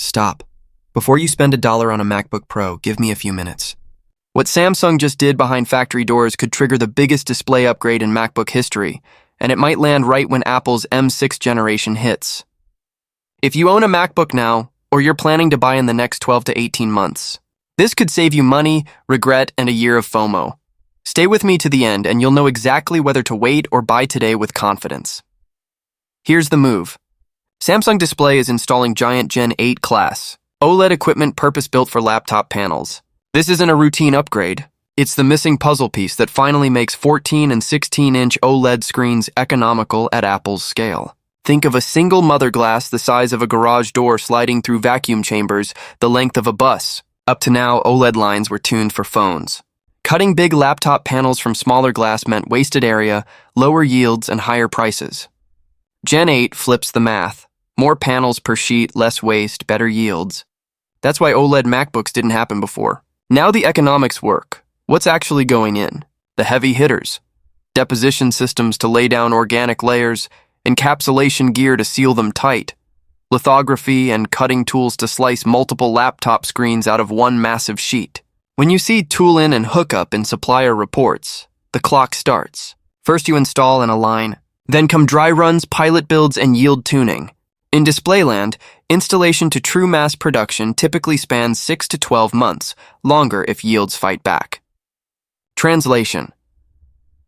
Stop. Before you spend $1 on a MacBook Pro, give me a few minutes. What Samsung just did behind factory doors could trigger the biggest display upgrade in MacBook history, and it might land right when Apple's M6 generation hits. If you own a MacBook now, or you're planning to buy in the next 12 to 18 months, this could save you money, regret, and a year of FOMO. Stay with me to the end, and you'll know exactly whether to wait or buy today with confidence. Here's the move. Samsung Display is installing giant Gen 8 class OLED equipment purpose-built for laptop panels. This isn't a routine upgrade. It's the missing puzzle piece that finally makes 14 and 16-inch OLED screens economical at Apple's scale. Think of a single mother glass the size of a garage door sliding through vacuum chambers the length of a bus. Up to now, OLED lines were tuned for phones. Cutting big laptop panels from smaller glass meant wasted area, lower yields, and higher prices. Gen 8 flips the math. More panels per sheet, less waste, better yields. That's why OLED MacBooks didn't happen before. Now the economics work. What's actually going in? The heavy hitters. Deposition systems to lay down organic layers, encapsulation gear to seal them tight, lithography and cutting tools to slice multiple laptop screens out of one massive sheet. When you see tool in and hookup in supplier reports, the clock starts. First you install and align, then come dry runs, pilot builds, and yield tuning. In display land, installation to true mass production typically spans 6 to 12 months, longer if yields fight back. Translation.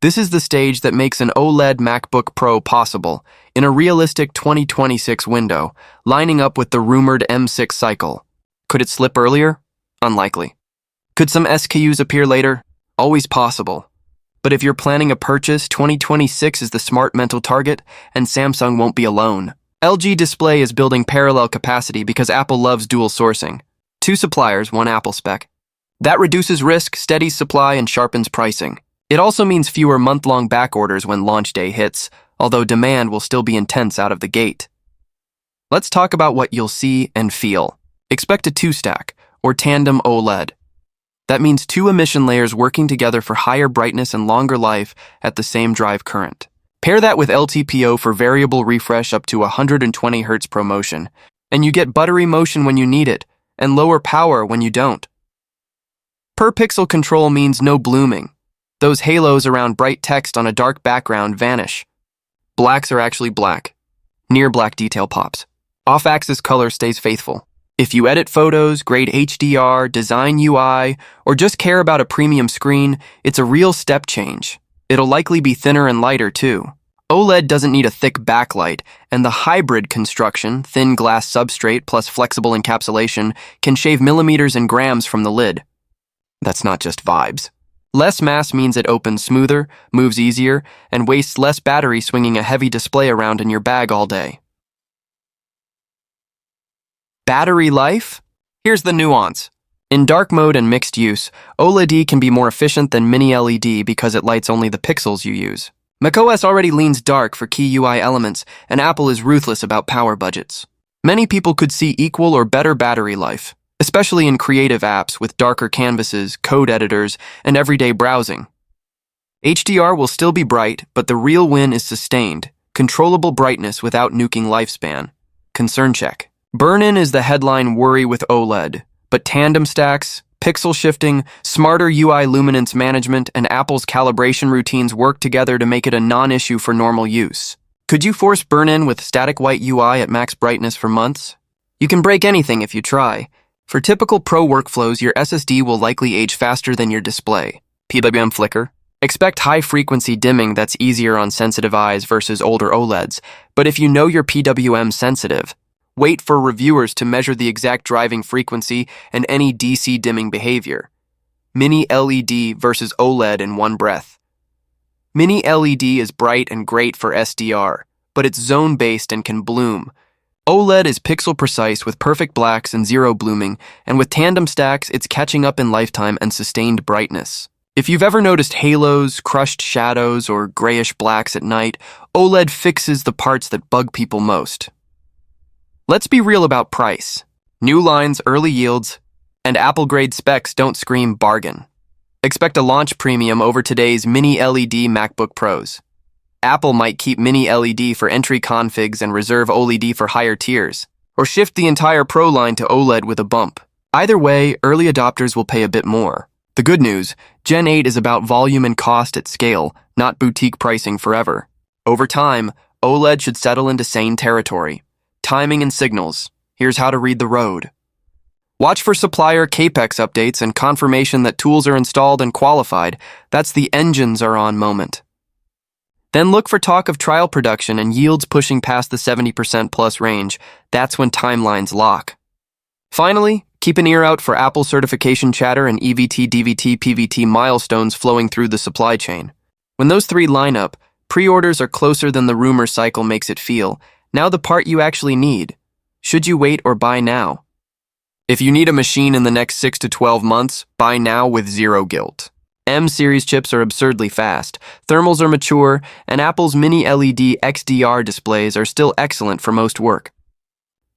This is the stage that makes an OLED MacBook Pro possible in a realistic 2026 window, lining up with the rumored M6 cycle. Could it slip earlier? Unlikely. Could some SKUs appear later? Always possible. But if you're planning a purchase, 2026 is the smart mental target, and Samsung won't be alone. LG Display is building parallel capacity because Apple loves dual sourcing. 2 suppliers, 1 Apple spec. That reduces risk, steadies supply, and sharpens pricing. It also means fewer month-long back orders when launch day hits, although demand will still be intense out of the gate. Let's talk about what you'll see and feel. Expect a 2-stack, or tandem OLED. That means 2 emission layers working together for higher brightness and longer life at the same drive current. Pair that with LTPO for variable refresh up to 120 Hz ProMotion, and you get buttery motion when you need it, and lower power when you don't. Per pixel control means no blooming. Those halos around bright text on a dark background vanish. Blacks are actually black. Near black detail pops. Off-axis color stays faithful. If you edit photos, grade HDR, design UI, or just care about a premium screen, it's a real step change. It'll likely be thinner and lighter too. OLED doesn't need a thick backlight, and the hybrid construction, thin glass substrate plus flexible encapsulation, can shave millimeters and grams from the lid. That's not just vibes. Less mass means it opens smoother, moves easier, and wastes less battery swinging a heavy display around in your bag all day. Battery life? Here's the nuance. In dark mode and mixed use, OLED can be more efficient than Mini LED because it lights only the pixels you use. macOS already leans dark for key UI elements, and Apple is ruthless about power budgets. Many people could see equal or better battery life, especially in creative apps with darker canvases, code editors, and everyday browsing. HDR will still be bright, but the real win is sustained, controllable brightness without nuking lifespan. Concern check. Burn-in is the headline worry with OLED, but tandem stacks, pixel shifting, smarter UI luminance management, and Apple's calibration routines work together to make it a non-issue for normal use. Could you force burn-in with static white UI at max brightness for months? You can break anything if you try. For typical pro workflows, your SSD will likely age faster than your display. PWM flicker. Expect high-frequency dimming that's easier on sensitive eyes versus older OLEDs, but if you know you're PWM sensitive, wait for reviewers to measure the exact driving frequency and any DC dimming behavior. Mini LED versus OLED in one breath. Mini LED is bright and great for SDR, but it's zone-based and can bloom. OLED is pixel-precise with perfect blacks and zero blooming, and with tandem stacks, it's catching up in lifetime and sustained brightness. If you've ever noticed halos, crushed shadows, or grayish blacks at night, OLED fixes the parts that bug people most. Let's be real about price. New lines, early yields, and Apple-grade specs don't scream bargain. Expect a launch premium over today's Mini LED MacBook Pros. Apple might keep Mini LED for entry configs and reserve OLED for higher tiers. or shift the entire Pro line to OLED with a bump. Either way, early adopters will pay a bit more. The good news, Gen 8 is about volume and cost at scale, not boutique pricing forever. Over time, OLED should settle into sane territory. Timing and signals. Here's how to read the road. Watch for supplier CAPEX updates and confirmation that tools are installed and qualified. That's the engines are on moment. Then look for talk of trial production and yields pushing past the 70% plus range. That's when timelines lock. Finally, keep an ear out for Apple certification chatter and EVT, DVT, PVT milestones flowing through the supply chain. When those three line up, pre-orders are closer than the rumor cycle makes it feel. Now the part you actually need. Should you wait or buy now? If you need a machine in the next 6 to 12 months, buy now with zero guilt. M-series chips are absurdly fast, thermals are mature, and Apple's mini LED XDR displays are still excellent for most work.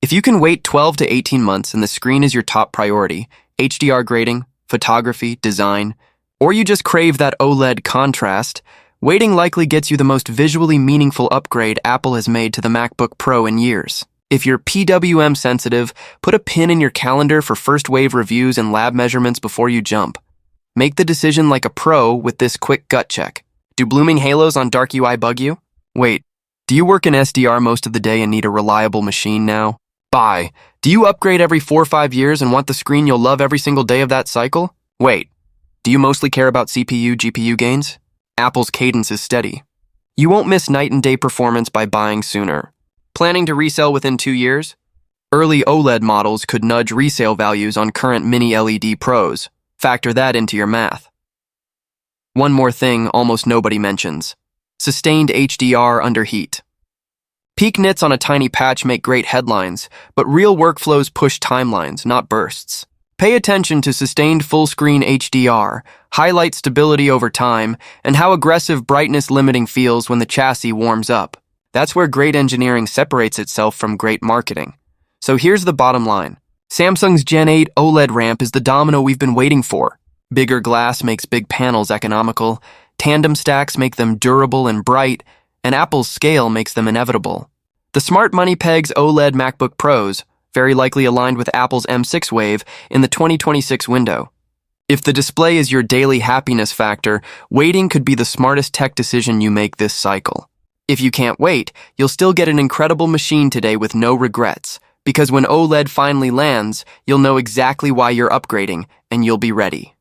If you can wait 12 to 18 months and the screen is your top priority, HDR grading, photography, design, or you just crave that OLED contrast, waiting likely gets you the most visually meaningful upgrade Apple has made to the MacBook Pro in years. If you're PWM sensitive, put a pin in your calendar for first wave reviews and lab measurements before you jump. Make the decision like a pro with this quick gut check. Do blooming halos on dark UI bug you? Wait, do you work in SDR most of the day and need a reliable machine now? Buy. Do you upgrade every 4 or 5 years and want the screen you'll love every single day of that cycle? Wait, do you mostly care about CPU, GPU gains? Apple's cadence is steady. You won't miss night and day performance by buying sooner. Planning to resell within 2 years? Early OLED models could nudge resale values on current mini LED Pros. Factor that into your math. One more thing almost nobody mentions. Sustained HDR under heat. Peak nits on a tiny patch make great headlines, but real workflows push timelines, not bursts. Pay attention to sustained full-screen HDR, highlight stability over time, and how aggressive brightness limiting feels when the chassis warms up. That's where great engineering separates itself from great marketing. So here's the bottom line. Samsung's Gen 8 OLED ramp is the domino we've been waiting for. Bigger glass makes big panels economical, tandem stacks make them durable and bright, and Apple's scale makes them inevitable. The smart money pegs OLED MacBook Pros, very likely aligned with Apple's M6 wave in the 2026 window. If the display is your daily happiness factor, waiting could be the smartest tech decision you make this cycle. If you can't wait, you'll still get an incredible machine today with no regrets, because when OLED finally lands, you'll know exactly why you're upgrading, and you'll be ready.